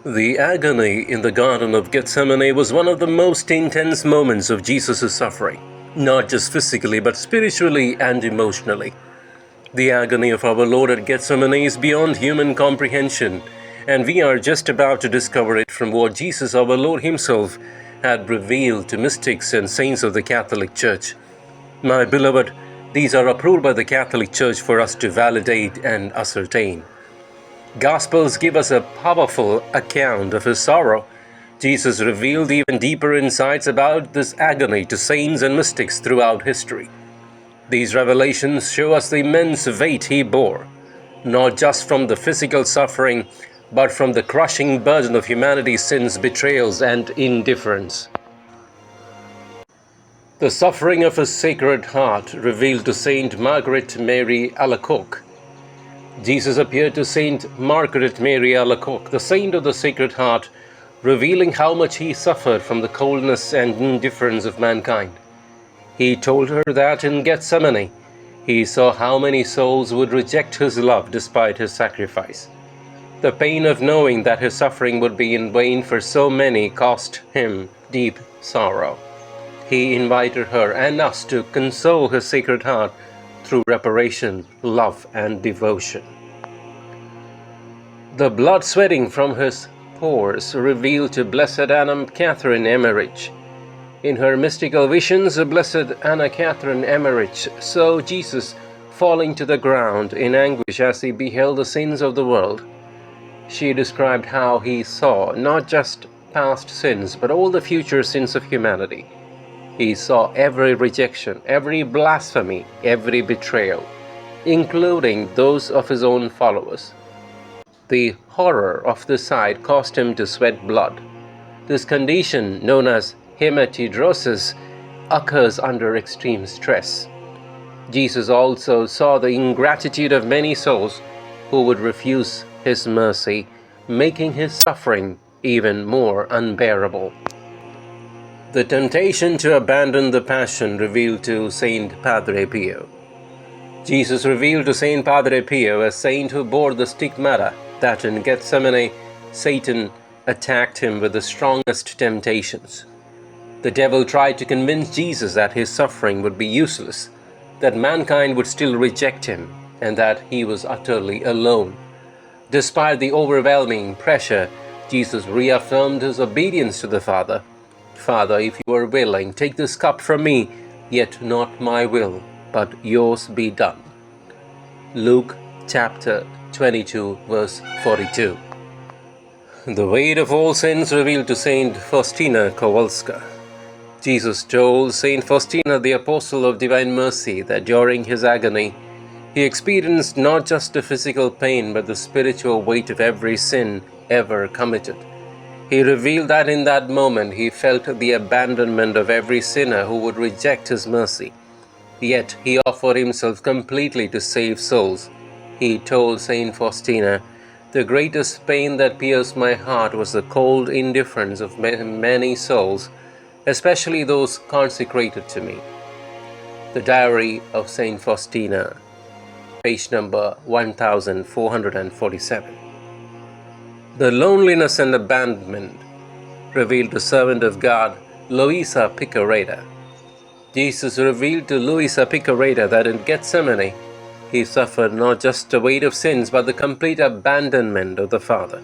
The agony in the Garden of Gethsemane was one of the most intense moments of Jesus' suffering, not just physically but spiritually and emotionally. The agony of our Lord at Gethsemane is beyond human comprehension, and we are just about to discover it from what Jesus, our Lord Himself, had revealed to mystics and saints of the Catholic Church. My beloved, these are approved by the Catholic Church for us to validate and ascertain. Gospels give us a powerful account of His sorrow. Jesus revealed even deeper insights about this agony to saints and mystics throughout history. These revelations show us the immense weight He bore, not just from the physical suffering, but from the crushing burden of humanity's sins, betrayals, and indifference. The suffering of His Sacred Heart revealed to Saint Margaret Mary Alacoque. Jesus appeared to Saint Margaret Mary Alacoque, the saint of the Sacred Heart, revealing how much He suffered from the coldness and indifference of mankind. He told her that in Gethsemane, He saw how many souls would reject His love despite His sacrifice. The pain of knowing that His suffering would be in vain for so many caused Him deep sorrow. He invited her and us to console His Sacred Heart through reparation, love, and devotion. The blood sweating from His pores revealed to Blessed Anna Catherine Emmerich. In her mystical visions, Blessed Anna Catherine Emmerich saw Jesus falling to the ground in anguish as He beheld the sins of the world. She described how He saw not just past sins, but all the future sins of humanity. He saw every rejection, every blasphemy, every betrayal, including those of His own followers. The horror of the sight caused Him to sweat blood. This condition, known as hematidrosis, occurs under extreme stress. Jesus also saw the ingratitude of many souls who would refuse His mercy, making His suffering even more unbearable. The temptation to abandon the passion revealed to Saint Padre Pio. Jesus revealed to Saint Padre Pio, a saint who bore the stigmata, that in Gethsemane, Satan attacked him with the strongest temptations. The devil tried to convince Jesus that His suffering would be useless, that mankind would still reject Him, and that He was utterly alone. Despite the overwhelming pressure, Jesus reaffirmed His obedience to the Father. Father, if You are willing, take this cup from me, yet not my will, but Yours be done. Luke chapter 22, verse 42. The weight of all sins revealed to Saint Faustina Kowalska. Jesus told Saint Faustina, the apostle of divine mercy, that during His agony, He experienced not just the physical pain, but the spiritual weight of every sin ever committed. He revealed that in that moment He felt the abandonment of every sinner who would reject His mercy. Yet He offered Himself completely to save souls. He told Saint Faustina, "The greatest pain that pierced my heart was the cold indifference of many souls, especially those consecrated to me." The Diary of Saint Faustina, page number 1447. The loneliness and abandonment revealed to servant of God, Luisa Picareta. Jesus revealed to Luisa Picareta that in Gethsemane, He suffered not just the weight of sins, but the complete abandonment of the Father.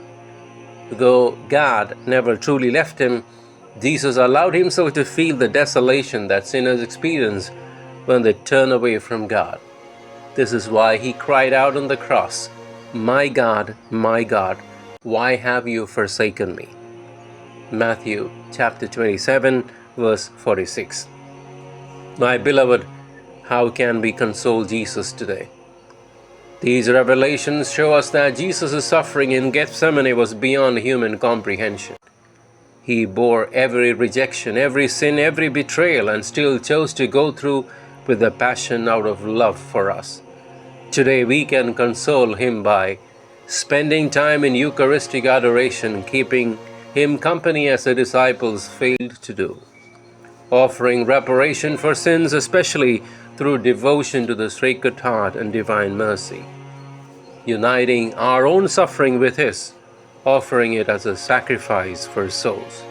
Though God never truly left Him, Jesus allowed Himself to feel the desolation that sinners experience when they turn away from God. This is why He cried out on the cross, my God, why have You forsaken me?" Matthew chapter 27, verse 46. My beloved, how can we console Jesus today? These revelations show us that Jesus' suffering in Gethsemane was beyond human comprehension. He bore every rejection, every sin, every betrayal, and still chose to go through with the passion out of love for us. Today we can console Him by spending time in Eucharistic adoration, keeping Him company as the disciples failed to do, offering reparation for sins, especially through devotion to the Sacred Heart and divine mercy, uniting our own suffering with His, offering it as a sacrifice for souls.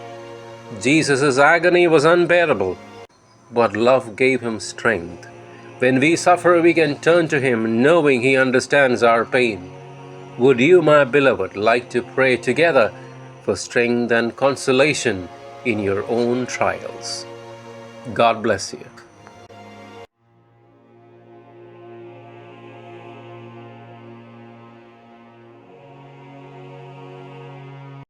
Jesus' agony was unbearable, but love gave him strength. When we suffer, we can turn to him knowing he understands our pain. Would you, my beloved, like to pray together for strength and consolation in your own trials? God bless you.